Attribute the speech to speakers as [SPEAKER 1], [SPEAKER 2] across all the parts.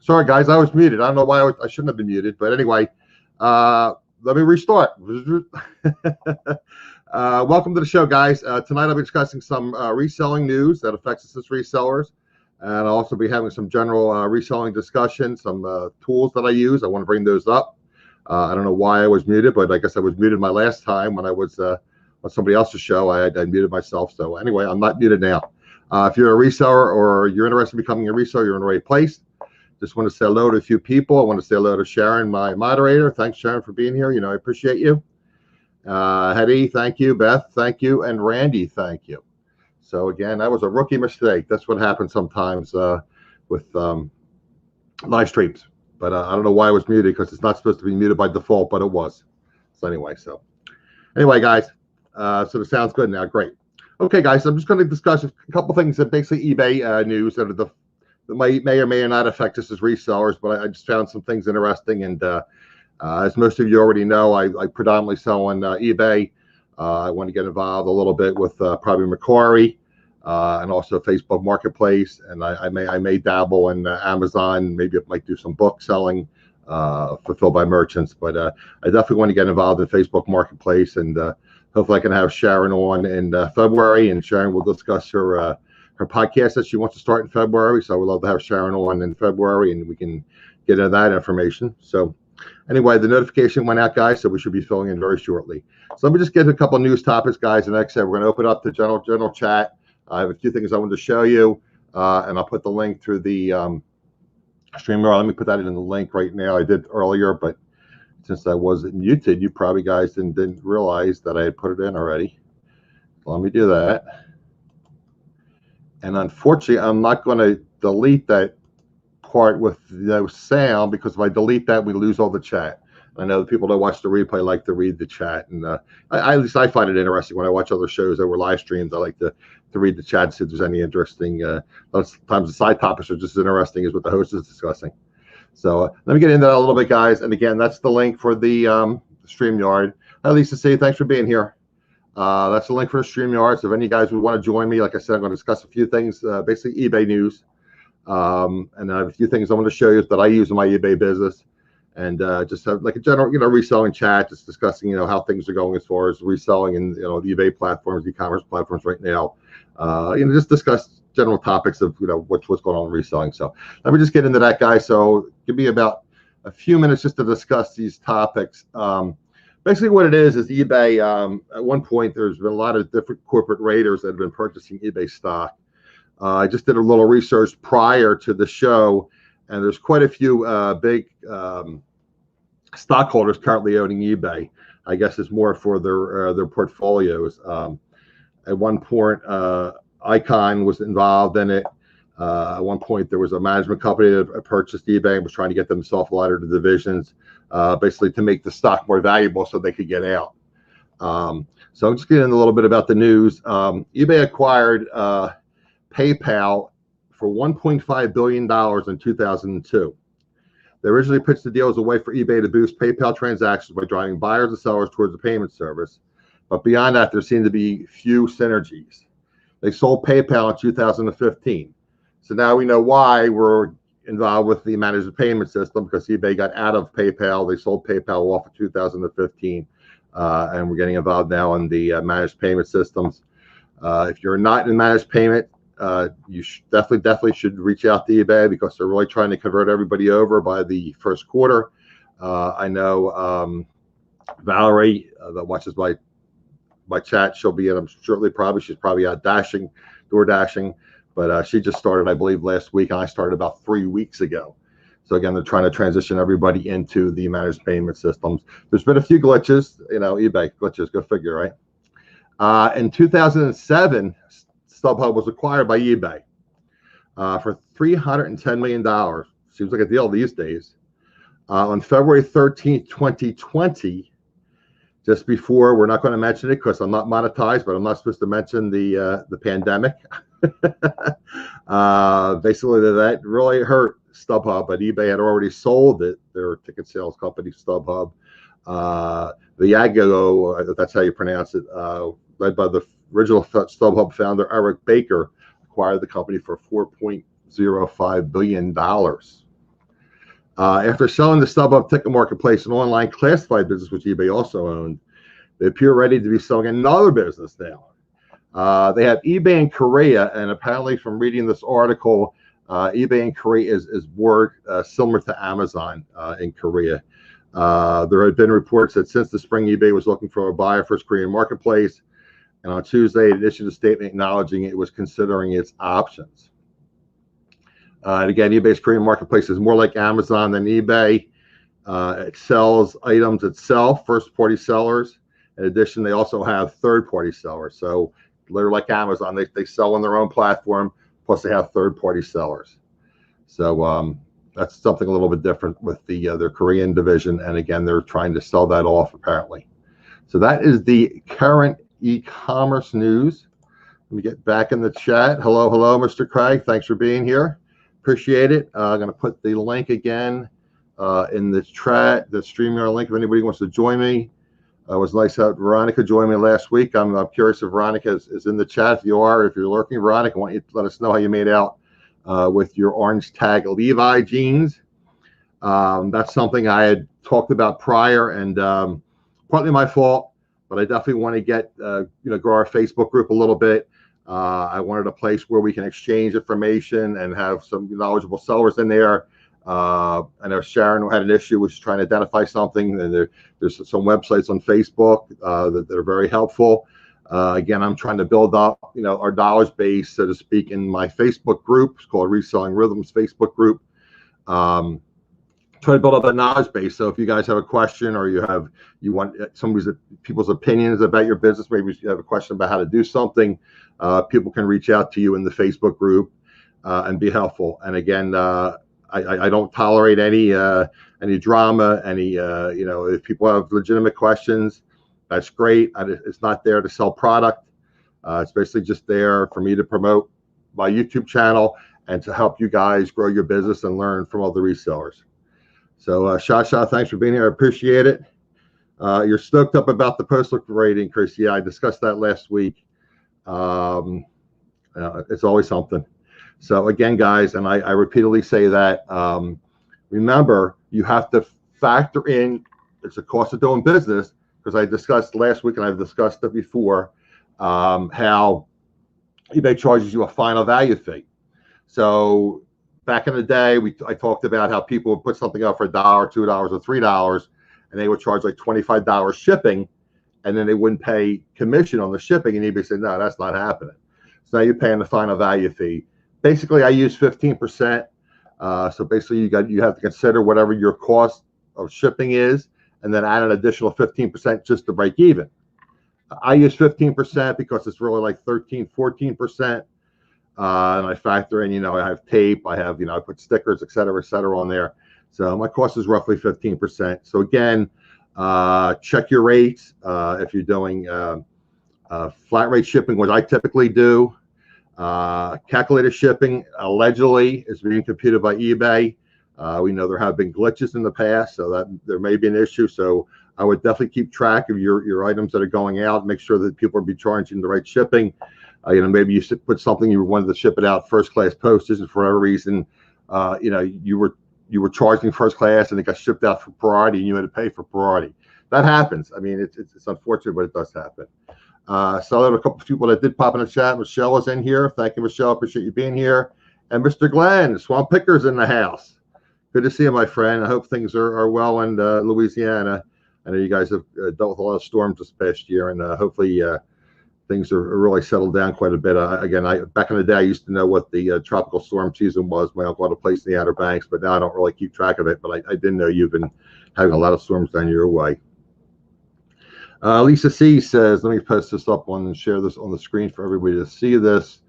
[SPEAKER 1] Sorry, guys, I was muted. I don't know why I shouldn't have been muted, but anyway, let me restart. Welcome to the show, guys. Tonight I'll be discussing some reselling news that affects us as resellers, and I'll also be having some general reselling discussion, some tools that I use. I want to bring those up. I don't know why I was muted, but I guess I was muted my last time when I was on somebody else's show. I muted myself. So anyway, I'm not muted now. If you're a reseller or you're interested in becoming a reseller, you're in the right place. Just want to say hello to a few people. I want to say hello to Sharon, my moderator. Thanks, Sharon, for being here. You know, I appreciate you. Hetty, thank you. Beth, thank you. And Randy, thank you. So again, that was a rookie mistake. That's what happens sometimes with live streams. But I don't know why I was muted, because it's not supposed to be muted by default, but it was. So anyway, guys, so it sounds good now. Great. Okay, guys, I'm just going to discuss a couple things that basically eBay news that may or may not affect us as resellers, but I just found some things interesting. And as most of you already know, I predominantly sell on eBay. I want to get involved a little bit with probably Macquarie and also Facebook Marketplace. And I may dabble in Amazon. Maybe I might do some book selling fulfilled by merchants. But I definitely want to get involved in Facebook Marketplace. And hopefully I can have Sharon on in February. And Sharon will discuss her podcast that she wants to start in February. So I would love to have Sharon on in February, and we can get into that information. So anyway, the notification went out, guys, so we should be filling in very shortly. So let me just get a couple of news topics, guys. And like I said, we're going to open up the general chat. I have a few things I wanted to show you, and I'll put the link through the StreamYard. Let me put that in the link right now. I did earlier, but since I wasn't muted, you probably guys didn't realize that I had put it in already. So let me do that. And unfortunately, I'm not going to delete that part with no sound, because if I delete that, we lose all the chat. I know the people that watch the replay like to read the chat, and at least I find it interesting when I watch other shows that were live streamed. I like to read the chat and see if there's any interesting. Sometimes the side topics are just as interesting as what the host is discussing. So let me get into that a little bit, guys. And again, that's the link for the StreamYard. Hi, Lisa C. Thanks for being here. That's the link for the StreamYard. So if any of you guys would want to join me, like I said, I'm going to discuss a few things, basically eBay news. And I have a few things I want to show you that I use in my eBay business. And just have like a general, reselling chat, just discussing, how things are going as far as reselling and, the eBay platforms, e-commerce platforms right now. Just discuss general topics of, what's going on in reselling. So let me just get into that, guys. So give me about a few minutes just to discuss these topics. Basically what it is eBay, at one point, there's been a lot of different corporate raiders that have been purchasing eBay stock. I just did a little research prior to the show, and there's quite a few big stockholders currently owning eBay. I guess it's more for their portfolios. At one point, Icon was involved in it. At one point, there was a management company that purchased eBay and was trying to get them to soft ladder the divisions, basically to make the stock more valuable so they could get out. So I'm just getting a little bit about the news. eBay acquired PayPal for $1.5 billion in 2002. They originally pitched the deal as a way for eBay to boost PayPal transactions by driving buyers and sellers towards the payment service. But beyond that, there seemed to be few synergies. They sold PayPal in 2015. So now we know why we're involved with the managed payment system, because eBay got out of PayPal. They sold PayPal off in 2015, and we're getting involved now in the managed payment systems. If you're not in managed payment, you definitely should reach out to eBay, because they're really trying to convert everybody over by the first quarter. I know Valerie that watches my chat, she'll be in them shortly. She's probably out door dashing, but she just started, I believe, last week, and I started about 3 weeks ago. So again, they're trying to transition everybody into the managed payment systems. There's been a few glitches, eBay glitches, go figure, right? In 2007, StubHub was acquired by eBay for $310 million. Seems like a deal these days. On February 13th, 2020, just before, we're not going to mention it because I'm not monetized, but I'm not supposed to mention the pandemic. Basically, that really hurt StubHub, but eBay had already sold it, their ticket sales company, StubHub. Viago, that's how you pronounce it, led by the original StubHub founder, Eric Baker, acquired the company for $4.05 billion. After selling the StubHub Ticket Marketplace, an online classified business which eBay also owned, they appear ready to be selling another business now. They have eBay in Korea, and apparently from reading this article, eBay in Korea is more similar to Amazon in Korea. There had been reports that since the spring, eBay was looking for a buyer for its Korean marketplace, and on Tuesday, it issued a statement acknowledging it was considering its options. And again, eBay's Korean marketplace is more like Amazon than eBay. It sells items itself, first-party sellers. In addition, they also have third-party sellers. So they're like Amazon. They sell on their own platform, plus they have third-party sellers. So that's something a little bit different with their Korean division. And again, they're trying to sell that off, apparently. So that is the current e-commerce news. Let me get back in the chat. Hello, Mr. Craig. Thanks for being here. Appreciate it. I'm going to put the link again in the chat, the StreamYard link, if anybody wants to join me. It was nice to have Veronica join me last week. I'm curious if Veronica is in the chat. If you are, if you're lurking, Veronica, I want you to let us know how you made out with your orange tag Levi jeans. That's something I had talked about prior, and partly my fault, but I definitely want to get, grow our Facebook group a little bit. I wanted a place where we can exchange information and have some knowledgeable sellers in there. I know Sharon had an issue with trying to identify something, and there's some websites on Facebook that are very helpful. Again, I'm trying to build up, our knowledge base, so to speak, in my Facebook group. It's called Reselling Rhythms Facebook group. Try to build up a knowledge base. So if you guys have a question, or you want people's opinions about your business, maybe you have a question about how to do something, people can reach out to you in the Facebook group and be helpful. And again, I don't tolerate any drama, if people have legitimate questions, that's great. It's not there to sell product. It's basically just there for me to promote my YouTube channel and to help you guys grow your business and learn from other resellers. So Shasha, thanks for being here. I appreciate it. You're stoked up about the postal rate increase. Yeah, I discussed that last week. It's always something. So again, guys, and I repeatedly say that, remember, you have to factor in, it's a cost of doing business, because I discussed last week, and I've discussed it before, how eBay charges you a final value fee. So back in the day, I talked about how people would put something up for $1, $2, or $3, and they would charge like $25 shipping, and then they wouldn't pay commission on the shipping, and eBay said, no, that's not happening. So now you're paying the final value fee. Basically, I use 15%. So basically, you have to consider whatever your cost of shipping is, and then add an additional 15% just to break even. I use 15% because it's really like 13, 14%. And I factor in, I have tape, I have, I put stickers, et cetera, on there. So my cost is roughly 15%. So again, check your rates. If you're doing flat rate shipping, what I typically do, calculated shipping allegedly is being computed by eBay. We know there have been glitches in the past, so that there may be an issue. So I would definitely keep track of your items that are going out. Make sure that people are be charging the right shipping. Maybe you should put something, you wanted to ship it out first class postage, and for whatever reason, you were charging first class, and it got shipped out for priority, and you had to pay for priority. That happens. I mean, it's unfortunate, but it does happen. So there were a couple of people that did pop in the chat. Michelle was in here. Thank you, Michelle. Appreciate you being here. And Mr. Glenn, Swamp Picker's in the house. Good to see you, my friend. I hope things are well in Louisiana. I know you guys have dealt with a lot of storms this past year, and hopefully things are really settled down quite a bit. Back in the day, I used to know what the tropical storm season was. My uncle had a place in the Outer Banks, but now I don't really keep track of it. But I didn't know you've been having a lot of storms down your way. Lisa C says, let me post this up and share this on the screen for everybody to see this.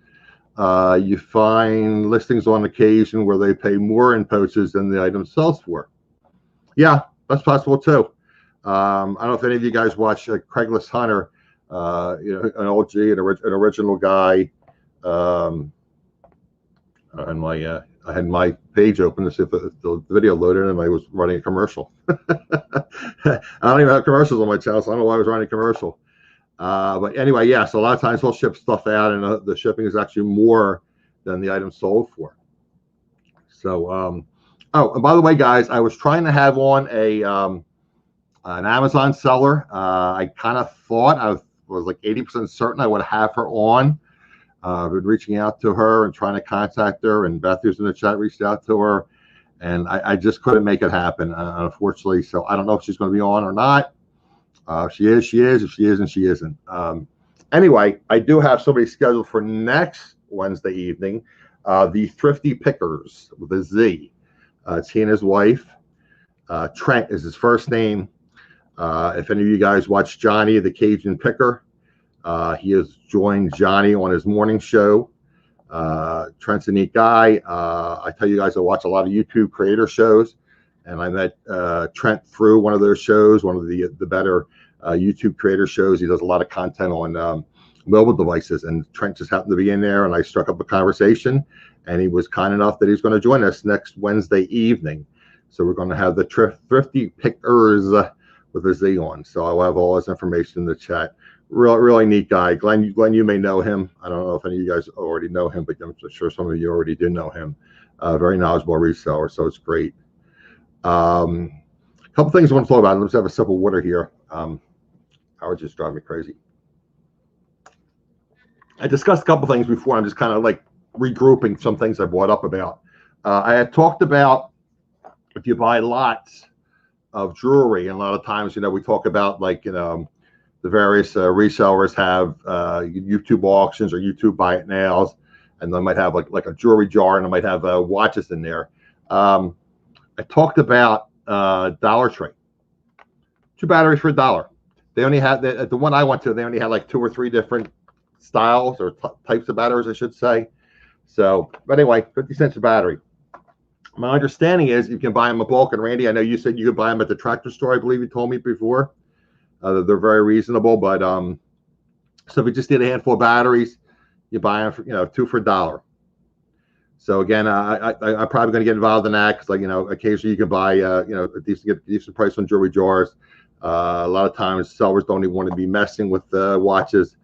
[SPEAKER 1] You find listings on occasion where they pay more in postage than the item sells for. Yeah, that's possible too. I don't know if any of you guys watch Craigslist Hunter, an OG, an original guy. And I had my page open to see if the video loaded, and I was running a commercial. I don't even have commercials on my channel, so I don't know why I was running a commercial. But anyway, yeah, so a lot of times we'll ship stuff out, and the shipping is actually more than the item sold for. So Oh, and by the way, guys, I was trying to have on an Amazon seller. I kind of thought was like 80% certain I would have her on. I've been reaching out to her and trying to contact her, and Beth, who's in the chat, reached out to her, and I just couldn't make it happen, unfortunately. So I don't know if she's going to be on or not. If she is, she is. If she isn't, she isn't. Anyway, I do have somebody scheduled for next Wednesday evening, the Thrifty Pickers with a Z. It's he and his wife. Trent is his first name. If any of you guys watch Johnny the Cajun Picker, he has joined Johnny on his morning show. Trent's a neat guy. I tell you guys, I watch a lot of YouTube creator shows, and I met Trent through one of those shows, one of the better YouTube creator shows. He does a lot of content on mobile devices, and Trent just happened to be in there, and I struck up a conversation, and he was kind enough that he's going to join us next Wednesday evening. So we're going to have the Thrifty Pickers with a Z on. So I'll have all his information in the chat. Really neat guy. Glenn, you may know him. I don't know if any of you guys already know him, but I'm sure some of you already do know him. Very knowledgeable reseller, so it's great. A couple things I want to talk about. Let's have a sip of water here. Howard just drive me crazy. I discussed a couple things before. I'm just kind of like regrouping some things I brought up about. I had talked about if you buy lots of jewelry, and a lot of times, we talk about like, the various resellers have YouTube auctions or YouTube buy it nows, and they might have like a jewelry jar, and they might have watches in there. I talked about Dollar Tree. 2 batteries for $1. They only had at the one I went to. They only had like 2 or 3 different styles or types of batteries, I should say. So, but anyway, 50 cents a battery. My understanding is you can buy them in bulk. And Randy, I know you said you could buy them at the tractor store. I believe you told me before. They're very reasonable, but so if you just need a handful of batteries, you buy them for 2 for $1. So again, I'm probably going to get involved in that because, occasionally you can buy a decent price on jewelry jars. A lot of times sellers don't even want to be messing with watches.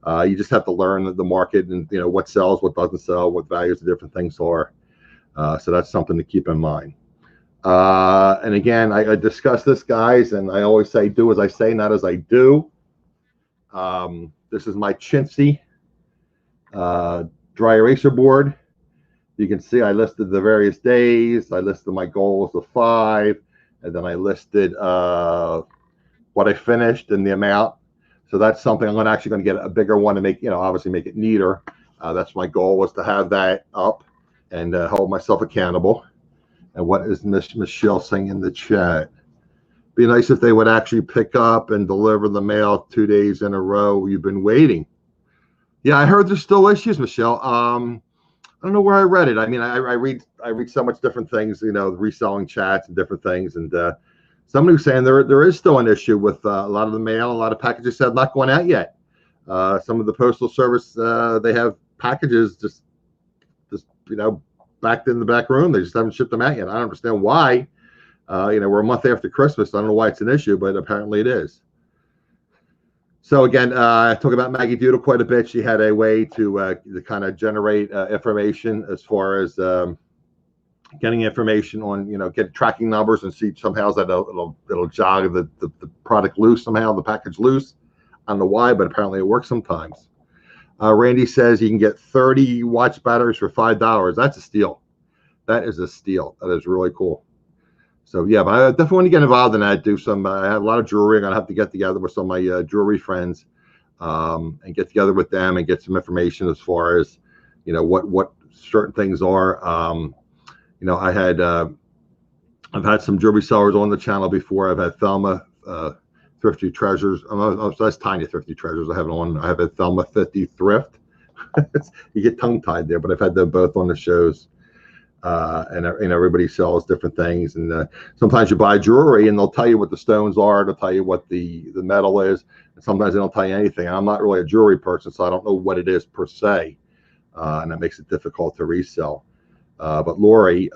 [SPEAKER 1] You just have to learn the market and what sells, what doesn't sell, what values of different things are. So that's something to keep in mind. And again, I discuss this, guys, and I always say, do as I say, not as I do. This is my chintzy dry eraser board. You can see I listed the various days. I listed my goals of 5, and then I listed what I finished and the amount. So that's something I'm actually going to get a bigger one to make, obviously make it neater. That's my goal, was to have that up and hold myself accountable. And what is Miss Michelle saying in the chat? Be nice if they would actually pick up and deliver the mail 2 days in a row. You've been waiting. Yeah, I heard there's still issues, Michelle. I don't know where I read it. I mean, I read so much different things, reselling chats and different things. And somebody was saying there is still an issue with a lot of the mail. A lot of packages have not gone out yet. Some of the postal service, they have packages just backed in the back room. They just haven't shipped them out yet. I don't understand why. We're a month after Christmas. I don't know why it's an issue, but apparently it is. So again, I talk about Maggie Doodle quite a bit. She had a way to kind of generate information as far as getting information on, get tracking numbers and see somehow that it'll jog the product loose somehow, the package loose. I don't know why, but apparently it works sometimes. Randy says you can get 30 watch batteries for $5. That's a steal. That is a steal. That is really cool. So yeah, but I definitely want to get involved in that. Do some. I have a lot of jewelry. I'm gonna have to get together with some of my jewelry friends, and get together with them and get some information as far as, what certain things are. I've had some jewelry sellers on the channel before. I've had Thelma, Thrifty Treasures. So that's Tiny Thrifty Treasures. I have had Thelma 50 Thrift. You get tongue tied there, but I've had them both on the shows. And everybody sells different things, and sometimes you buy jewelry and they'll tell you what the stones are, they'll tell you what the metal is, and sometimes they don't tell you anything. I'm not really a jewelry person, so I don't know what it is per se, and that makes it difficult to resell. But Lori,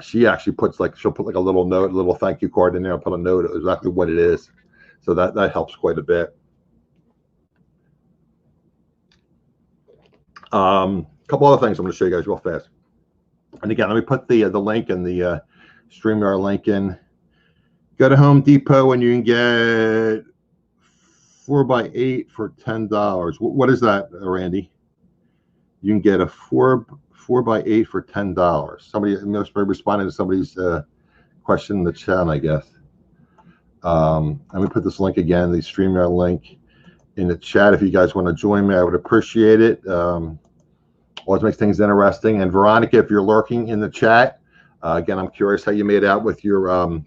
[SPEAKER 1] she actually she'll put like a little note, a little thank you card in there, and put a note of exactly what it is, so that helps quite a bit. Couple other things I'm going to show you guys real fast. And again, let me put the link in the StreamYard link in. Go to Home Depot and you can get 4x8 for $10. What is that, Randy? You can get a 4x8 for $10. Somebody must be responding to somebody's question in the chat, I guess. Let me put this link again, the StreamYard link in the chat. If you guys want to join me, I would appreciate it. Always makes things interesting. And Veronica, if you're lurking in the chat, again, I'm curious how you made out with your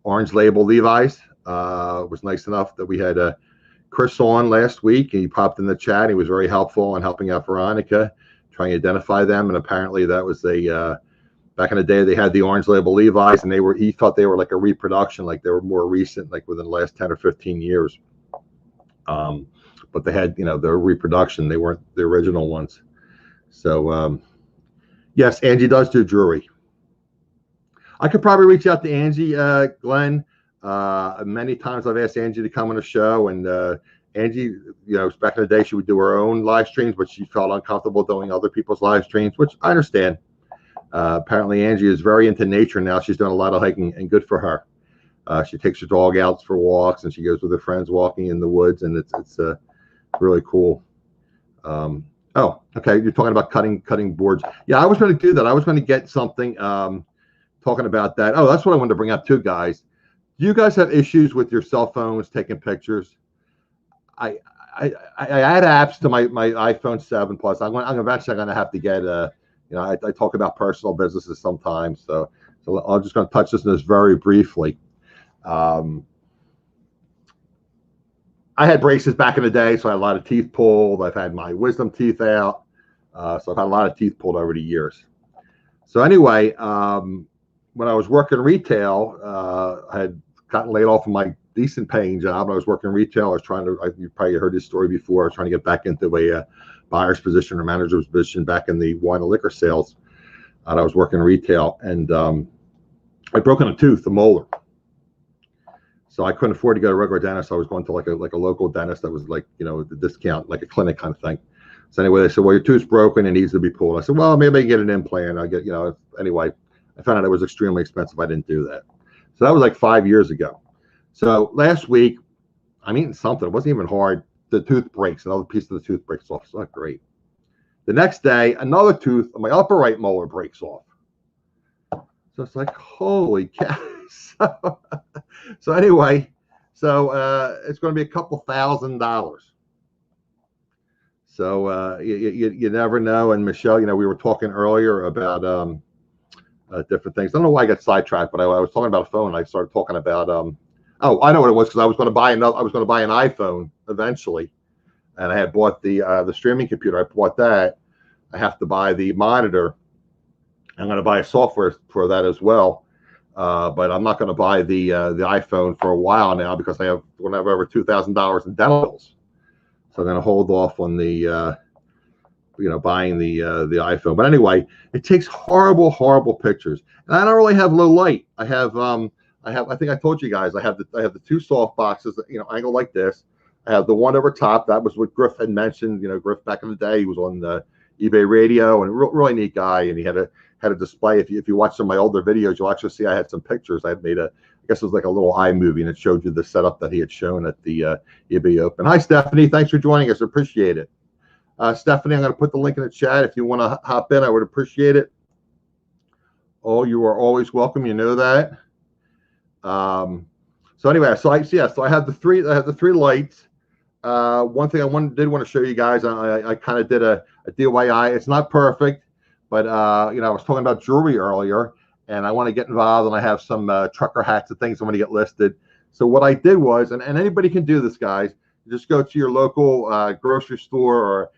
[SPEAKER 1] orange label Levi's. It was nice enough that we had Chris on last week, and he popped in the chat. He was very helpful in helping out Veronica, trying to identify them. And apparently that was back in the day, they had the orange label Levi's, and he thought they were like a reproduction, like they were more recent, like within the last 10 or 15 years. But they had, their reproduction. They weren't the original ones. So, yes, Angie does do jewelry. I could probably reach out to Angie, Glenn. Many times I've asked Angie to come on the show, and Angie, back in the day, she would do her own live streams, but she felt uncomfortable doing other people's live streams, which I understand. Apparently, Angie is very into nature now. She's doing a lot of hiking, and good for her. She takes her dog out for walks, and she goes with her friends walking in the woods, and it's really cool. Oh, okay. You're talking about cutting boards. Yeah, I was going to do that. I was going to get something talking about that. Oh, that's what I wanted to bring up too, guys. Do you guys have issues with your cell phones taking pictures? I add apps to my iPhone 7 Plus. I'm eventually going to have to get I talk about personal businesses sometimes, so I'm just going to touch this very briefly. I had braces back in the day, so I had a lot of teeth pulled. I've had my wisdom teeth out, so I've had a lot of teeth pulled over the years. So anyway, when I was working retail, I had gotten laid off from my decent paying job. I was working retail. I was you probably heard this story before. I was trying to get back into a buyer's position or manager's position back in the wine and liquor sales. And I was working retail, and I'd broken a tooth, a molar. So I couldn't afford to go to a regular dentist. I was going to like a local dentist that was like, the discount, like a clinic kind of thing. So anyway, they said, well, your tooth's broken and needs to be pulled. I said, well, maybe I can get an implant. I'll get, anyway, I found out it was extremely expensive. I didn't do that. So that was like 5 years ago. So last week, I'm eating something. It wasn't even hard. The tooth breaks. Another piece of the tooth breaks off. It's not great. The next day, another tooth, my upper right molar breaks off. So it's like, holy cow. So anyway, it's going to be a couple $1,000. So you never know. And Michelle, we were talking earlier about different things. I don't know why I got sidetracked, but I was talking about a phone. And I started talking about oh, I know what it was, because I was going to buy an iPhone eventually, and I had bought the streaming computer. I bought that. I have to buy the monitor. I'm going to buy a software for that as well. But I'm not going to buy the iPhone for a while now, because I have over $2,000 in dental bills. So I'm going to hold off on the buying the iPhone. But anyway, it takes horrible pictures, and I don't really have low light. I think I told you guys I have the two soft boxes, angled like this. I have the one over top. That was what Griff had mentioned. Griff back in the day, he was on the eBay radio, and a really neat guy, and he had a display. If you watch some of my older videos, you'll actually see I had some pictures. I had made I guess it was like a little iMovie, and it showed you the setup that he had shown at the eBay Open. Hi, Stephanie. Thanks for joining us. Appreciate it. Stephanie, I'm going to put the link in the chat. If you want to hop in, I would appreciate it. Oh, you are always welcome. You know that. So anyway, so I have the three lights. One thing I did want to show you guys, I kind of did a DIY. It's not perfect, but I was talking about jewelry earlier, and I want to get involved, and I have some trucker hats and things I want to get listed. So what I did was, and anybody can do this, guys, just go to your local grocery store, or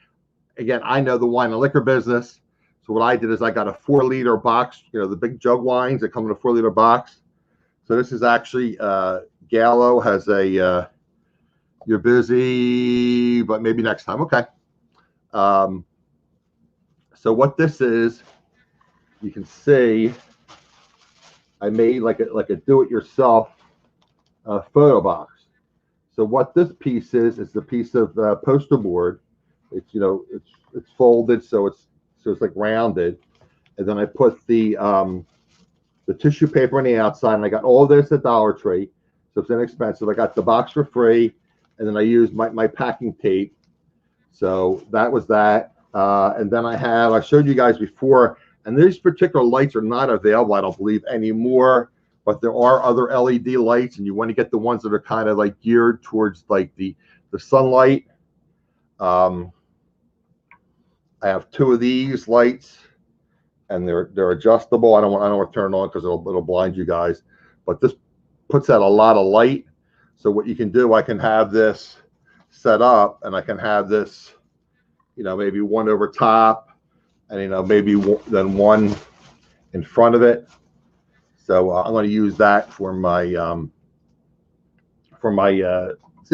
[SPEAKER 1] again, I know the wine and liquor business. So what I did is I got a 4-liter box, the big jug wines that come in a 4-liter box. So this is actually Gallo has a you're busy, but maybe next time. Okay. So what this is, you can see I made like a do-it-yourself photo box. So what this piece is the piece of poster board. It's it's folded, so it's like rounded, and then I put the tissue paper on the outside, and I got all this at Dollar Tree, so it's inexpensive. I got the box for free, and then I used my packing tape. So that was that. And then I showed you guys before, and these particular lights are not available, I don't believe, anymore, but there are other LED lights, and you want to get the ones that are kind of like geared towards like the sunlight. I have two of these lights, and they're adjustable. I don't want to turn it on because it'll blind you guys, but this puts out a lot of light. So what you can do, I can have this set up, and I can have this, maybe one over top, and maybe then one in front of it. So I'm going to use that for my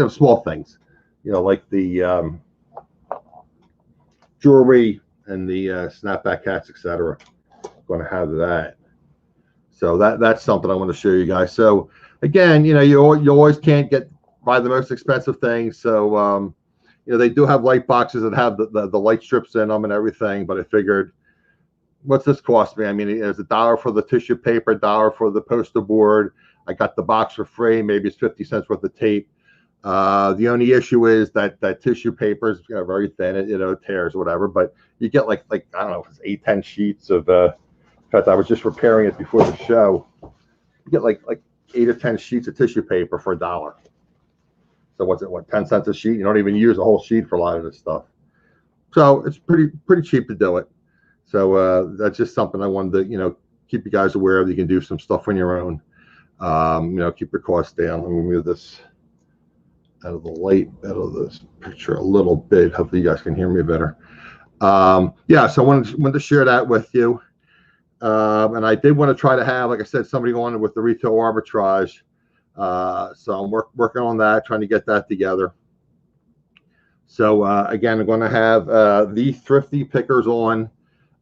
[SPEAKER 1] small things, like the jewelry and the snapback hats, etc. Going to have that. So that's something I want to show you guys. So again, you always can't buy the most expensive things. So they do have light boxes that have the light strips in them and everything. But I figured, what's this cost me? I mean, it's $1 for the tissue paper, $1 for the poster board. I got the box for free. Maybe it's 50 cents worth of tape. The only issue is that tissue paper is very thin. It tears or whatever. But you get like I don't know, if it's 8-10 sheets of. In fact, I was just repairing it before the show. You get like 8 or 10 sheets of tissue paper for $1. So what's it? 10 cents a sheet? You don't even use a whole sheet for a lot of this stuff. So it's pretty cheap to do it. So that's just something I wanted to keep you guys aware of. You can do some stuff on your own. Keep your costs down. Let me move this out of the light, out of this picture a little bit. Hopefully you guys can hear me better. Yeah, so I wanted to share that with you. And I did want to try to have, like I said, somebody on with the retail arbitrage. So I'm working on that, trying to get that together. So again, I'm going to have the Thrifty Pickers on.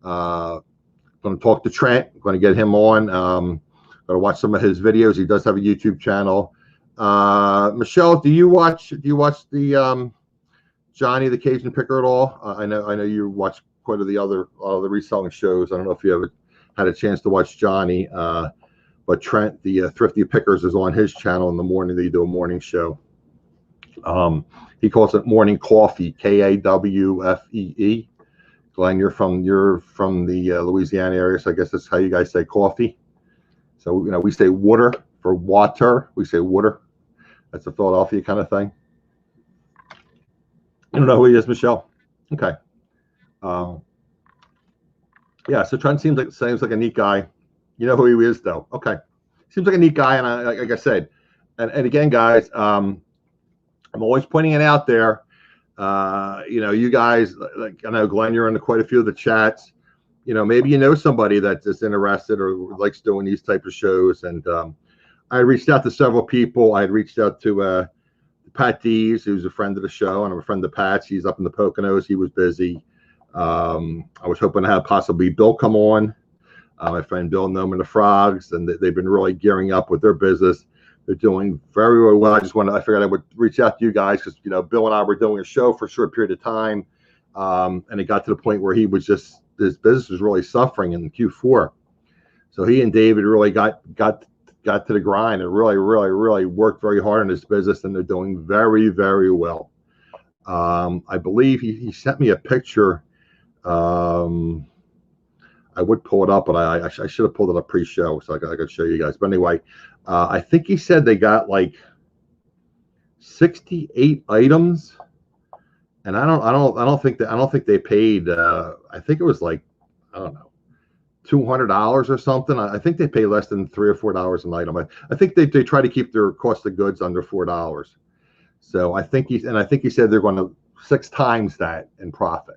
[SPEAKER 1] I'm going to talk to Trent. I'm going to get him on. Going to watch some of his videos. He does have a YouTube channel. Michelle, do you watch the Johnny the Cajun Picker at all? I know you watch quite a the other the reselling shows. I don't know if you ever had a chance to watch Johnny, but Trent, the Thrifty Pickers, is on his channel in the morning. They do a morning show. He calls it Morning Coffee, KAWFEE. Glenn, you're from the Louisiana area, so I guess that's how you guys say coffee. So we say water for water. We say water. That's a Philadelphia kind of thing. I don't know who he is, Michelle. Okay. Yeah, so Trent seems like a neat guy. You know who he is, though. Okay. Seems like a neat guy, and like I said, and again, guys, I'm always pointing it out there. You guys, like I know Glenn, you're in quite a few of the chats. Maybe somebody that's interested or likes doing these type of shows. And I reached out to several people. I had reached out to Pat Dees, who's a friend of the show, and I'm a friend of Pat's. He's up in the Poconos. He was busy. I was hoping to have possibly Bill come on. My friend Bill, Gnome and the Frogs, and they've been really gearing up with their business. They're doing very, very well. I figured I would reach out to you guys because, Bill and I were doing a show for a short period of time. And it got to the point where his business was really suffering in Q4. So he and David really got to the grind and really, really, really worked very hard on his business, and they're doing very, very well. I believe he sent me a picture. I would pull it up, but I should have pulled it up pre-show so I could show you guys. But anyway, I think he said they got like 68 items, and I don't think they paid. I think it was like, I don't know, $200 or something. I think they pay less than $3 or $4 an item. I think they try to keep their cost of goods under $4. So I think he said they're going to 6 times that in profit.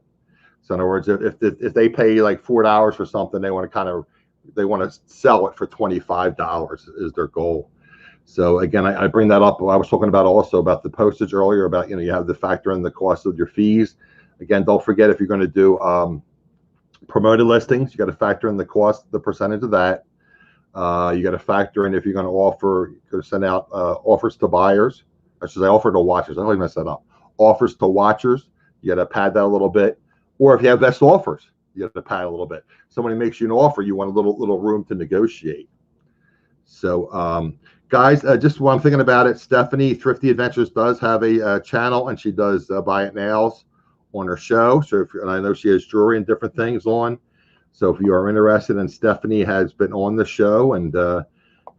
[SPEAKER 1] So in other words, if they pay like $4 for something, they want to sell it for $25 is their goal. So again, I bring that up. I was talking about also about the postage earlier about, you have to factor in the cost of your fees. Again, don't forget, if you're going to do promoted listings, you got to factor in the cost, the percentage of that. You got to factor in if you're going to send out offers to buyers. I should say offer to watchers. I always mess that up. Offers to watchers. You got to pad that a little bit. Or if you have best offers, you have to pay a little bit. Somebody makes you an offer, you want a little room to negotiate. So, guys, just while I'm thinking about it, Stephanie Thrifty Adventures does have a channel, and she does buy it nails on her show. So, and I know she has jewelry and different things on. So, if you are interested, and Stephanie has been on the show, and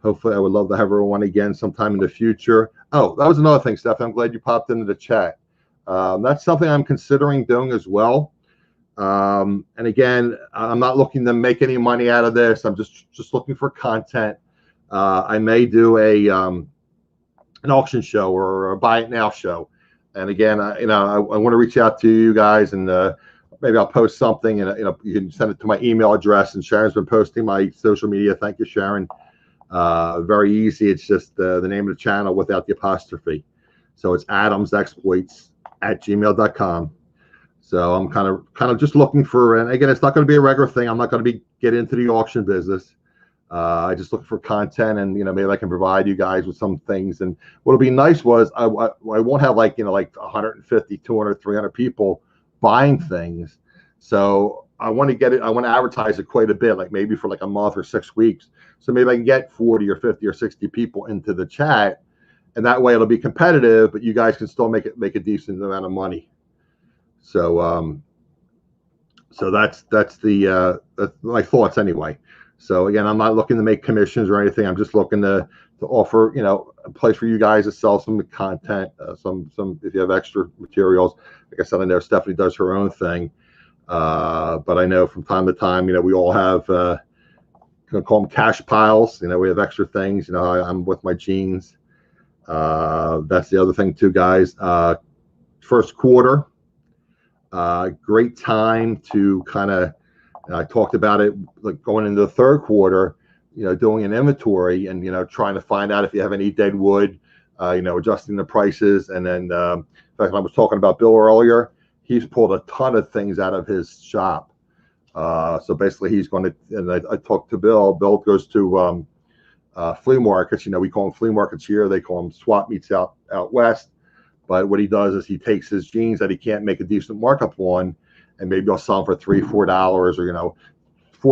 [SPEAKER 1] hopefully, I would love to have her on again sometime in the future. Oh, that was another thing, Stephanie. I'm glad you popped into the chat. That's something I'm considering doing as well. And again, I'm not looking to make any money out of this. I'm just looking for content. I may do an auction show or a buy it now show. And again, I want to reach out to you guys, and maybe I'll post something, and you can send it to my email address. And Sharon's been posting my social media. Thank you, Sharon. Very easy. It's just the name of the channel without the apostrophe. So it's adamsexploits@gmail.com. So I'm kind of just looking for, and again, it's not going to be a regular thing. I'm not going to get into the auction business. I just look for content, and maybe I can provide you guys with some things. And what'll be nice was I won't have like 150, 200, 300 people buying things. So I want to get it. I want to advertise it quite a bit, like maybe for like a month or 6 weeks. So maybe I can get 40 or 50 or 60 people into the chat, and that way it'll be competitive, but you guys can still make a decent amount of money. So that's my thoughts anyway. So again, I'm not looking to make commissions or anything. I'm just looking to offer a place for you guys to sell some content, some if you have extra materials. Like I said, I know Stephanie does her own thing, but I know from time to time, we all have call them cash piles. We have extra things. I'm with my jeans. That's the other thing too, guys. First quarter. Great time to kind of, I talked about it, like going into the third quarter, doing an inventory and, trying to find out if you have any dead wood, adjusting the prices. And then, in fact, I was talking about Bill earlier. He's pulled a ton of things out of his shop. So basically he's going to, and I talked to Bill. Bill goes to flea markets. We call them flea markets here. They call them swap meets out west. But what he does is he takes his jeans that he can't make a decent markup on, and maybe he'll sell them for $3, $4, or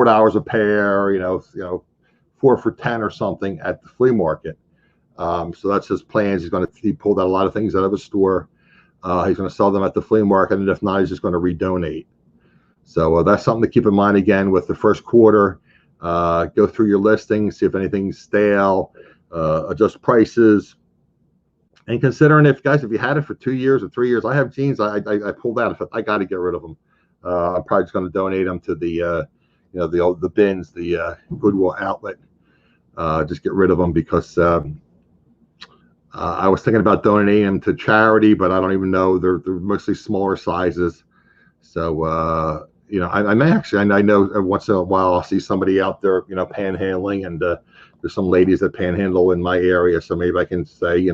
[SPEAKER 1] $4 a pair, 4 for 10 or something at the flea market. So that's his plans. He pulled out a lot of things out of his store. He's going to sell them at the flea market, and if not, he's just going to redonate. So that's something to keep in mind again with the first quarter. Go through your listings, see if anything's stale, adjust prices. And considering if you had it for 2 years or 3 years, I have jeans I pulled out. I got to get rid of them. I'm probably just going to donate them to the the bins, the Goodwill outlet. Just get rid of them because I was thinking about donating them to charity, but I don't even know. They're mostly smaller sizes. So I may actually. I know once in a while I'll see somebody out there panhandling, and there's some ladies that panhandle in my area. So maybe I can say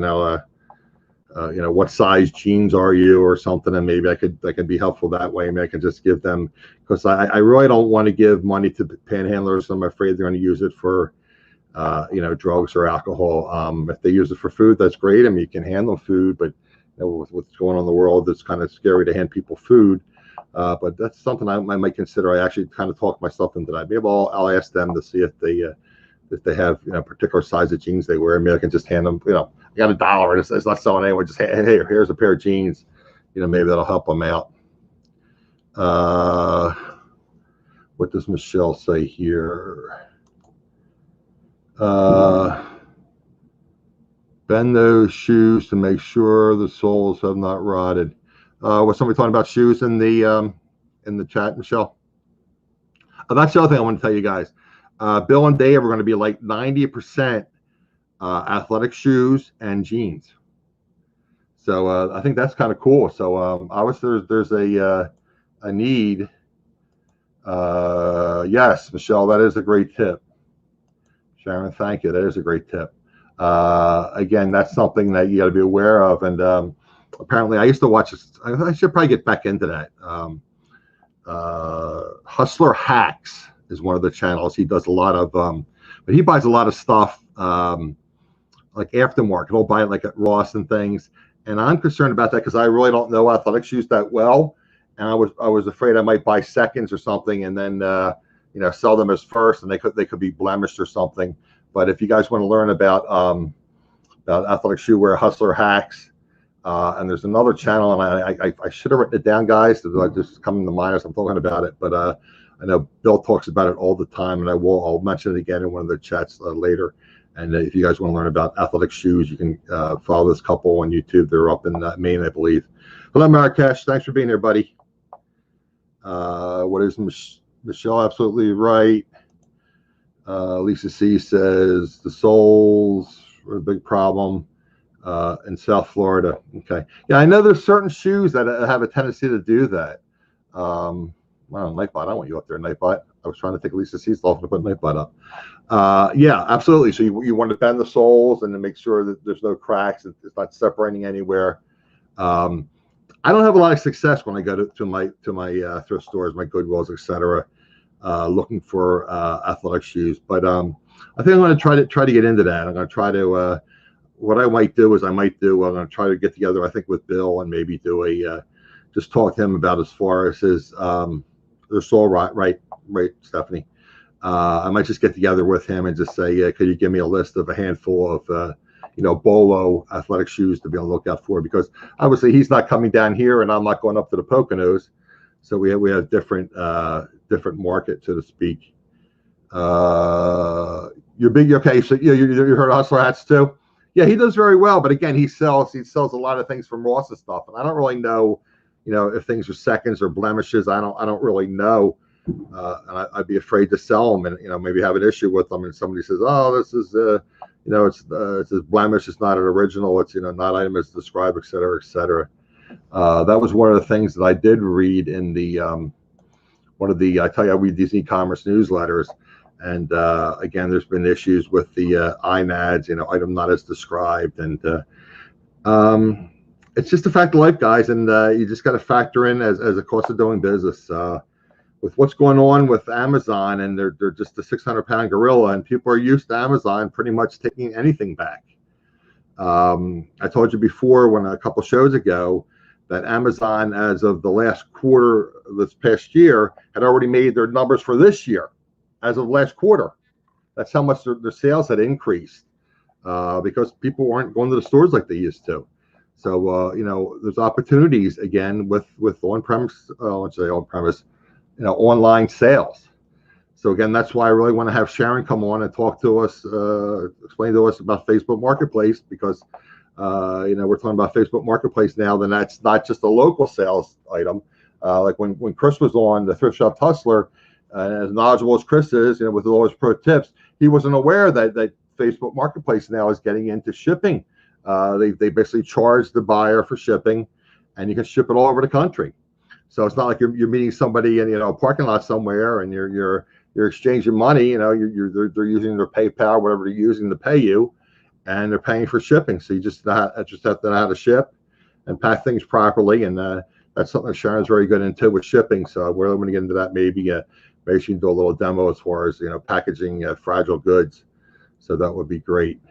[SPEAKER 1] what size jeans are you or something, and maybe I can be helpful that way. Maybe I can just give them, because I really don't want to give money to panhandlers. I'm afraid they're going to use it for drugs or alcohol. If they use it for food, that's great. I mean, you can handle food, but with what's going on in the world, it's kind of scary to hand people food. But that's something I might consider. I actually kind of talked myself into that. Maybe I'll ask them to see if they have particular size of jeans they wear. Maybe I can just hand them. I got $1. It's not selling anyway. Just hey, here's a pair of jeans. Maybe that'll help them out. What does Michelle say here? Bend those shoes to make sure the soles have not rotted. Was somebody talking about shoes in the chat, Michelle? That's the other thing I want to tell you guys. Bill and Dave are going to be like 90% athletic shoes and jeans. So I think that's kind of cool. So obviously there's a need. Yes, Michelle, that is a great tip. Sharon, thank you. That is a great tip. Again, that's something that you got to be aware of. And apparently, I used to watch this. I should probably get back into that. Hustler Hacks is one of the channels. He does a lot of, but he buys a lot of stuff like aftermarket. He'll buy it like at Ross and things. And I'm concerned about that because I really don't know athletic shoes that well. and I was afraid I might buy seconds or something, and then sell them as first, and they could be blemished or something. But if you guys want to learn about athletic shoe wear hustler hacks, and there's another channel, and I should have written it down, guys. I just coming to mind as I'm talking about it, but I know Bill talks about it all the time, and I'll mention it again in one of the chats later. And if you guys want to learn about athletic shoes, you can follow this couple on YouTube. They're up in Maine, I believe. Hello, Marrakesh. Thanks for being here, buddy. What is Michelle? Absolutely right. Lisa C says the soles are a big problem in South Florida. Okay. Yeah, I know there's certain shoes that have a tendency to do that. Well, Nightbot, I don't want you up there, Nightbot. I was trying to take Lisa C's off to put Nightbot up. Yeah, absolutely. So you want to bend the soles and to make sure that there's no cracks, it's not separating anywhere. I don't have a lot of success when I go to my thrift stores, my Goodwills, etc., looking for athletic shoes. But I think I'm going to try to get into that. I'm going to try to what I might do is I'm going to try to get together, I think, with Bill, and maybe do just talk to him about as far as his the sole right, Stephanie. I might just get together with him and just say, could you give me a list of a handful of Bolo athletic shoes to be on the lookout for, because obviously he's not coming down here and I'm not going up to the Poconos, so we have different market, so to speak. You're big, okay? So you heard of Hustler hats too? Yeah, he does very well, but again, he sells a lot of things from Ross and stuff, and I don't really know, if things are seconds or blemishes. I don't really know, and I'd be afraid to sell them, and maybe have an issue with them, and somebody says, oh, this is it's a blemish, it's not an original, it's not item as described, et cetera, et cetera. That was one of the things that I did read in the I tell you, I read these e-commerce newsletters, and again, there's been issues with the INADs, item not as described, and it's just a fact of life, guys, and you just got to factor in as a cost of doing business. With what's going on with Amazon, and they're just a 600-pound gorilla, and people are used to Amazon pretty much taking anything back. I told you before, when a couple shows ago, that Amazon, as of the last quarter this past year, had already made their numbers for this year as of last quarter. That's how much their sales had increased, because people weren't going to the stores like they used to. So there's opportunities again with on-premise, let's say on-premise, online sales. So again, that's why I really want to have Sharon come on and talk to us, explain to us about Facebook Marketplace, because we're talking about Facebook Marketplace now. Then that's not just a local sales item. Like when Chris was on the Thrift Shop Hustler, as knowledgeable as Chris is, with all his pro tips, he wasn't aware that Facebook Marketplace now is getting into shipping. They basically charge the buyer for shipping, and you can ship it all over the country. So it's not like you're meeting somebody in a parking lot somewhere and you're exchanging money. They're using their PayPal, whatever they're using to pay you, and they're paying for shipping. So you just have to know how to ship and pack things properly, and that's something that Sharon's very good into with shipping. So we're going to get into that maybe she can do a little demo as far as packaging fragile goods. So that would be great.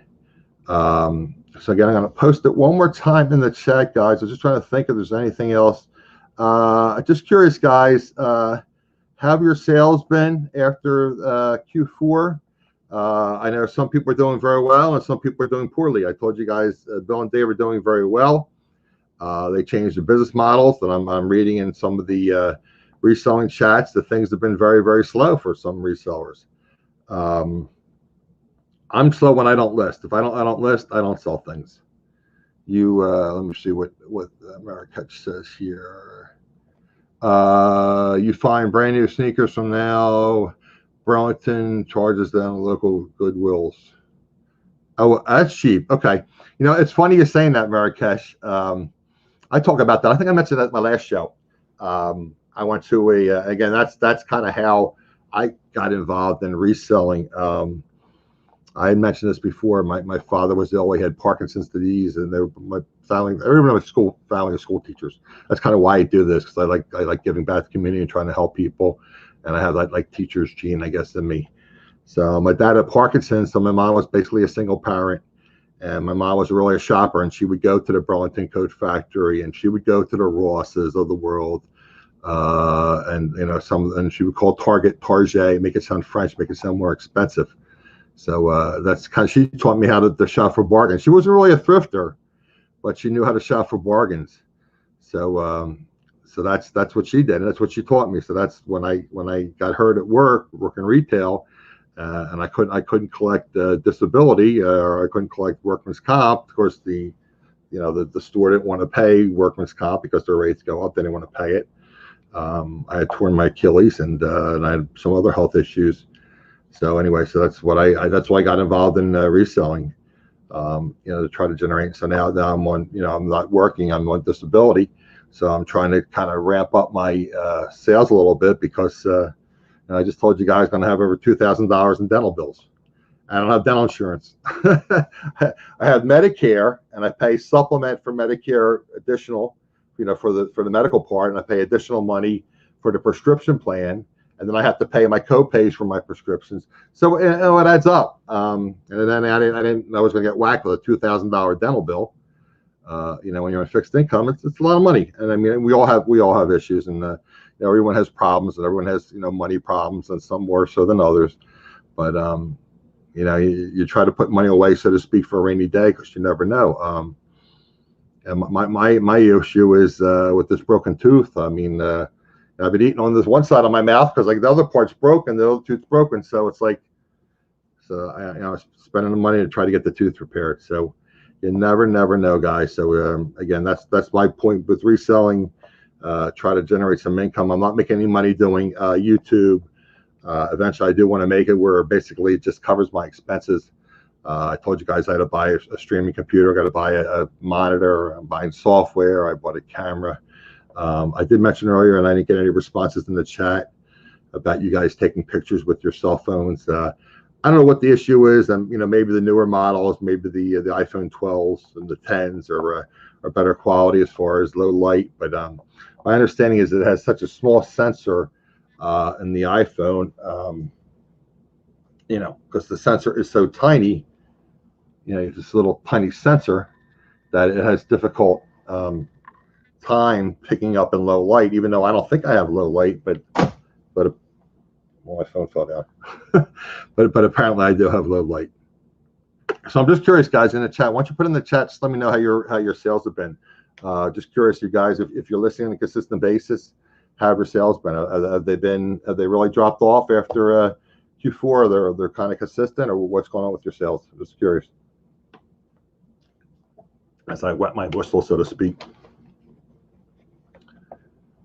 [SPEAKER 1] So again, I'm going to post it one more time in the chat, guys. I'm just trying to think if there's anything else. Just curious, guys, have your sales been after Q4? I know some people are doing very well and some people are doing poorly. I told you guys, Bill and Dave are doing very well. They changed their business models, and I'm reading in some of the reselling chats that things have been very, very slow for some resellers. I'm slow when I don't list. If I don't list, I don't sell things. Let me see what Marrakech says here. You find brand new sneakers from now. Burlington charges them local Goodwills. Oh, that's cheap. Okay. It's funny you're saying that, Marrakech. I talk about that. I think I mentioned that in my last show. I went to again, that's kind of how I got involved in reselling. I had mentioned this before. My father was ill. He had Parkinson's disease, and my family, everyone was family of school teachers. That's kind of why I do this, because I like giving back to the community and trying to help people, and I have that like teacher's gene, I guess, in me. So my dad had Parkinson's, so my mom was basically a single parent, and my mom was really a shopper, and she would go to the Burlington Coat Factory, and she would go to the Rosses of the world, and and she would call Target, make it sound French, make it sound more expensive. So that's kind of, she taught me how to shop for bargains. She wasn't really a thrifter, but she knew how to shop for bargains. So so that's what she did, and that's what she taught me. So that's when I got hurt at working retail, and I couldn't collect disability, or I couldn't collect workman's comp. Of course, the store didn't want to pay workman's comp because their rates go up. They didn't want to pay it. I had torn my Achilles, and I had some other health issues. So anyway, so that's why I got involved in reselling, to try to generate. So now I'm on, I'm not working, I'm on disability. So I'm trying to kind of ramp up my sales a little bit, because I just told you guys I'm going to have over $2,000 in dental bills. I don't have dental insurance. I have Medicare, and I pay supplement for Medicare additional, for the medical part, and I pay additional money for the prescription plan, and then I have to pay my co-pays for my prescriptions. So it adds up. And then I didn't know I was going to get whacked with a $2,000 dental bill. When you're on fixed income, it's a lot of money. And I mean, we all have issues, and everyone has problems, and everyone has money problems, and some more so than others. But you try to put money away, so to speak, for a rainy day, because you never know. And my issue is with this broken tooth. I mean, I've been eating on this one side of my mouth because the other part's broken, the other tooth's broken. So it's like, I was spending the money to try to get the tooth repaired. So you never know, guys. So again, that's my point with reselling. Try to generate some income. I'm not making any money doing YouTube. Eventually, I do want to make it where basically it just covers my expenses. I told you guys I had to buy a streaming computer. I got to buy a monitor. I'm buying software. I bought a camera. I did mention earlier, and I didn't get any responses in the chat about you guys taking pictures with your cell phones. I don't know what the issue is, and maybe the newer models, maybe the iPhone 12s and the 10s are better quality as far as low light. But my understanding is it has such a small sensor in the iPhone, because the sensor is so tiny. This little tiny sensor, that it has difficult time picking up in low light, even though I don't think I have low light, but well, my phone fell down. but apparently I do have low light. So I'm just curious, guys, in the chat, why don't you put in the chat, just let me know how your sales have been. Just curious, you guys, if you're listening on a consistent basis, how have your sales been? Have they really dropped off after Q4? They're kind of consistent, or what's going on with your sales? I'm just curious, as I wet my whistle, so to speak.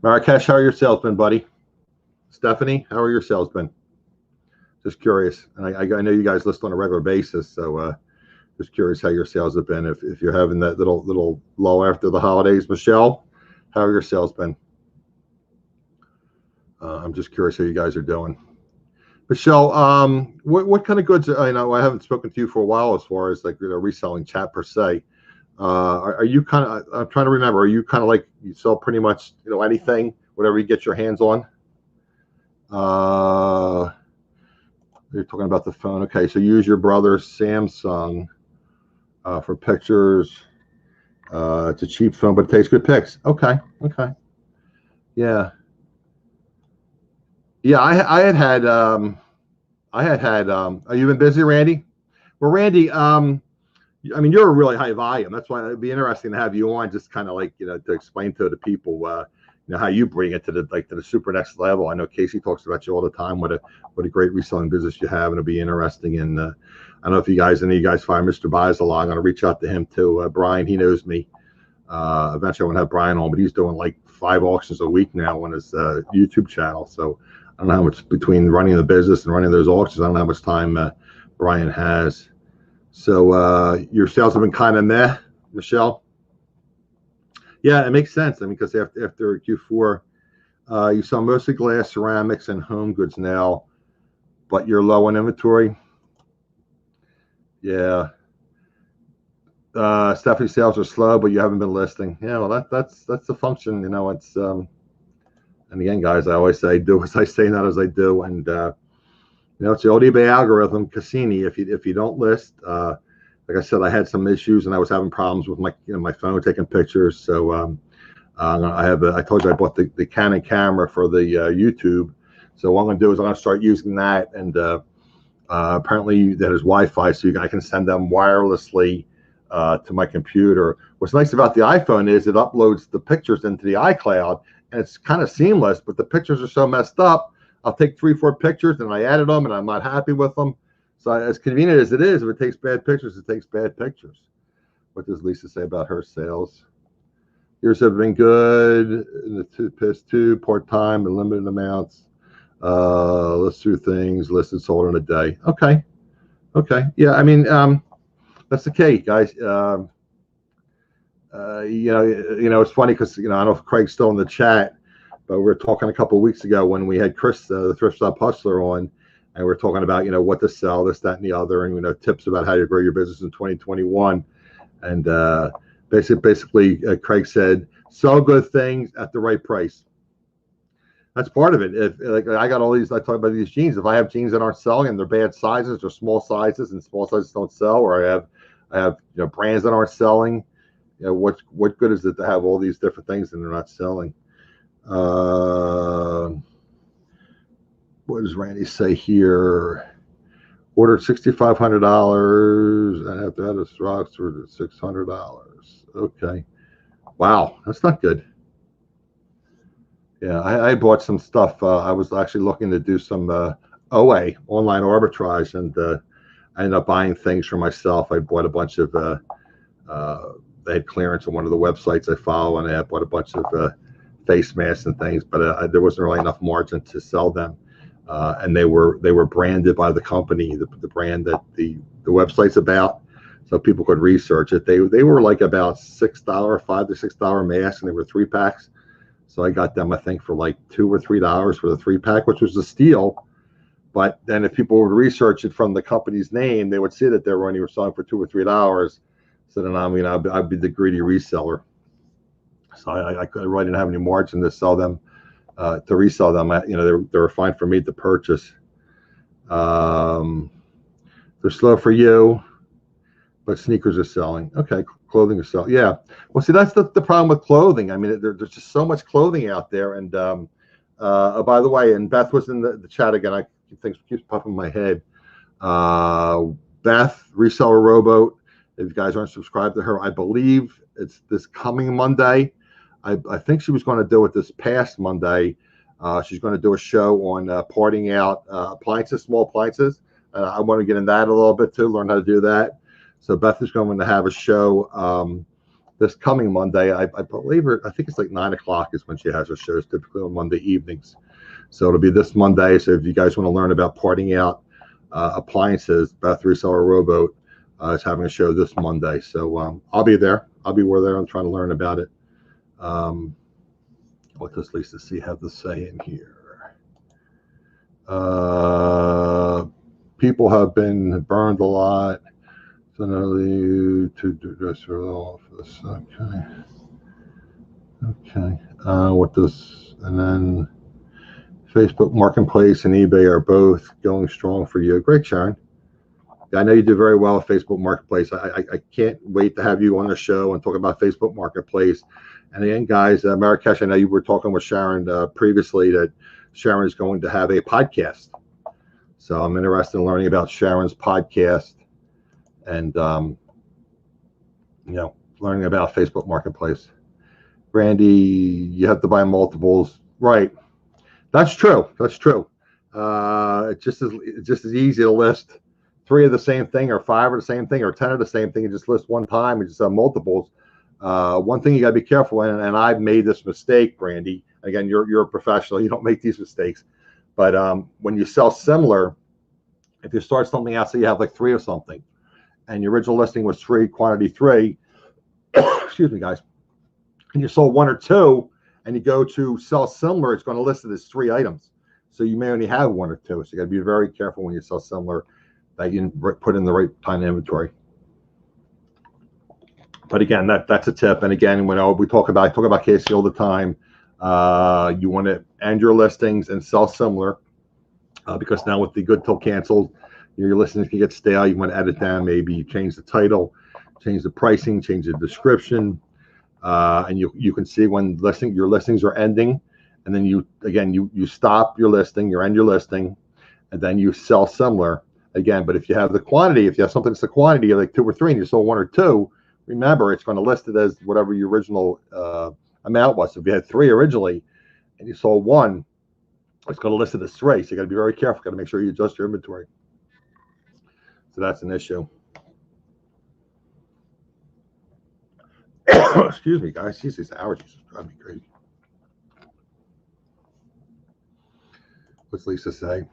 [SPEAKER 1] Marrakesh, how are your sales been, buddy? Stephanie, how are your sales been? Just curious. And I know you guys list on a regular basis, so just curious how your sales have been. If you're having that little lull after the holidays. Michelle, how are your sales been? I'm just curious how you guys are doing. Michelle, what kind of goods? I haven't spoken to you for a while as far as reselling chat per se. Are you kind of? I'm trying to remember. Are you kind of like you sell pretty much anything, whatever you get your hands on? You're talking about the phone. Okay, so you use your brother's Samsung for pictures. It's a cheap phone, but it takes good pics. Okay. Yeah. I had. Are you been busy, Randy? Well, Randy, I mean, you're a really high volume. That's why it'd be interesting to have you on, just kind of to explain to the people, how you bring it to the super next level. I know Casey talks about you all the time. What a great reselling business you have, and it'll be interesting. And I don't know if any of you guys find Mr. Buys along. I'm gonna reach out to him too. Brian, he knows me. Eventually, I want to have Brian on, but he's doing like 5 auctions a week now on his YouTube channel. So I don't know how much between running the business and running those auctions. I don't know how much time Brian has. So your sales have been kind of meh, Michelle. Yeah, it makes sense. I mean, because after Q4, you sell mostly glass, ceramics, and home goods now, but you're low on inventory. Yeah. Stephanie's sales are slow, but you haven't been listing. Yeah, well, that's the function. It's and again, guys, I always say do as I say, not as I do, and it's the old eBay algorithm, Cassini. If you don't list, like I said, I had some issues and I was having problems with my my phone taking pictures. So I told you I bought the Canon camera for the YouTube. So what I'm going to do is I'm going to start using that, and apparently that is Wi-Fi, so I can send them wirelessly to my computer. What's nice about the iPhone is it uploads the pictures into the iCloud, and it's kind of seamless, but the pictures are so messed up. I'll take 3-4 pictures, and I added them, and I'm not happy with them. So as convenient as it is, if it takes bad pictures, it takes bad pictures. What does Lisa say about her sales? Yours have been good in the past 2, part-time and limited amounts. List through things, listed sold in a day. Okay. Yeah, I mean, that's the key, guys. You know, it's funny because, I don't know if Craig's still in the chat, but we were talking a couple of weeks ago when we had Chris, the Thrift Shop Hustler, on, and we are talking about, what to sell, this, that, and the other, and, tips about how to grow your business in 2021. And basically, Craig said, sell good things at the right price. That's part of it. If like I got all these, I talk about these jeans. If I have jeans that aren't selling and they're bad sizes or small sizes, and small sizes don't sell, or I have brands that aren't selling, what good is it to have all these different things and they're not selling? What does Randy say here? Ordered $6,500 and have to have the stocks for $600. Okay, wow, that's not good. Yeah, I bought some stuff. I was actually looking to do some OA, online arbitrage, and I ended up buying things for myself. I bought a bunch of they had clearance on one of the websites I follow, and I bought a bunch of face masks and things, but there wasn't really enough margin to sell them. And they were branded by the company, the brand that the website's about, so people could research it. They were like about $6, $5 to $6 masks, and they were 3-packs. So I got them, I think, for like $2 or $3 for the 3-pack, which was a steal. But then if people would research it from the company's name, they would see that they were only selling for $2 or $3. So then I'd be the greedy reseller. So I really didn't have any margin to sell them. To resell them, they were fine for me to purchase. They're slow for you, but sneakers are selling. Okay, clothing is selling. Yeah. Well, see, that's the problem with clothing. I mean, there's just so much clothing out there. And by the way, and Beth was in the chat again. Things keeps popping in my head. Beth, Reseller Rowboat. If you guys aren't subscribed to her, I believe it's this coming Monday. I think she was going to do it this past Monday. She's going to do a show on parting out appliances, small appliances. I want to get in that a little bit too, learn how to do that. So Beth is going to have a show this coming Monday. I believe I think it's like 9 o'clock is when she has her shows, typically on Monday evenings. So it'll be this Monday. So if you guys want to learn about parting out appliances, Beth Reseller Rowboat is having a show this Monday. So I'll be there. I'll be there. I'm trying to learn about it. What does Lisa C have to say in here? People have been burned a lot. So now to dress for the office. Okay. What does, and then Facebook Marketplace and eBay are both going strong for you. Great, Sharon. I know you do very well at Facebook Marketplace. I can't wait to have you on the show and talk about Facebook Marketplace. And again, guys, Marrakesh, I know you were talking with Sharon previously that Sharon is going to have a podcast. So I'm interested in learning about Sharon's podcast and, learning about Facebook Marketplace. Randy, you have to buy multiples. Right. That's true. It's just as easy to list 3 of the same thing, or 5 of the same thing, or 10 of the same thing, and just list one time and just have multiples. One thing you got to be careful, and I've made this mistake, Brandy. Again, you're a professional. You don't make these mistakes. But when you sell similar, if you start something out, so you have like 3 of something, and your original listing was 3, quantity 3, excuse me, guys, and you sold 1 or 2, and you go to sell similar, it's going to list it as 3 items. So you may only have 1 or 2. So you got to be very careful when you sell similar that you put in the right kind of inventory. But again, that's a tip. And again, when I talk about Casey all the time, you want to end your listings and sell similar because now with the good till canceled, your listings can get stale. You want to edit them. Maybe you change the title, change the pricing, change the description. and you can see when your listings are ending, and then you stop your listing, you end your listing, and then you sell similar again. But if you have the quantity, if you have something that's the quantity like 2 or 3 and you sold 1 or 2, remember it's going to list it as whatever your original amount was. So if you had 3 originally and you sold 1, it's going to list it as 3. So you got to be very careful. Got to make sure you adjust your inventory. So that's an issue. Excuse me, guys. Jeez, these allergies just drive me crazy. What's Lisa say?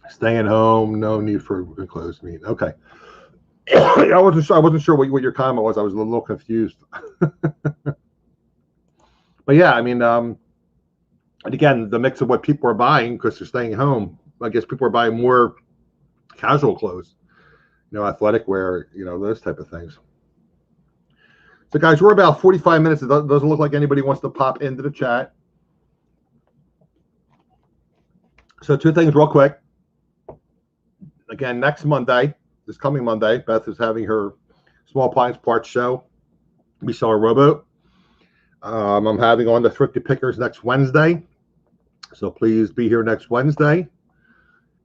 [SPEAKER 1] Staying home, no need for a closed meeting. Okay. I wasn't sure what your comment was. I was a little confused. But yeah, I mean, and again, the mix of what people are buying because they're staying home. I guess people are buying more casual clothes, athletic wear, those type of things. So guys, we're about 45 minutes. It doesn't look like anybody wants to pop into the chat. So 2 things real quick. Again, next Monday, this coming Monday, Beth is having her small appliance parts show. We sell a rowboat. I'm having on the Thrifty Pickers next Wednesday. So please be here next Wednesday.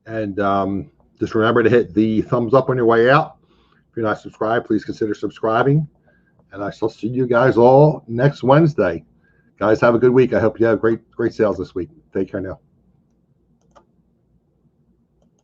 [SPEAKER 1] And just remember to hit the thumbs up on your way out. If you're not subscribed, please consider subscribing. And I shall see you guys all next Wednesday. Guys, have a good week. I hope you have great sales this week. Take care now.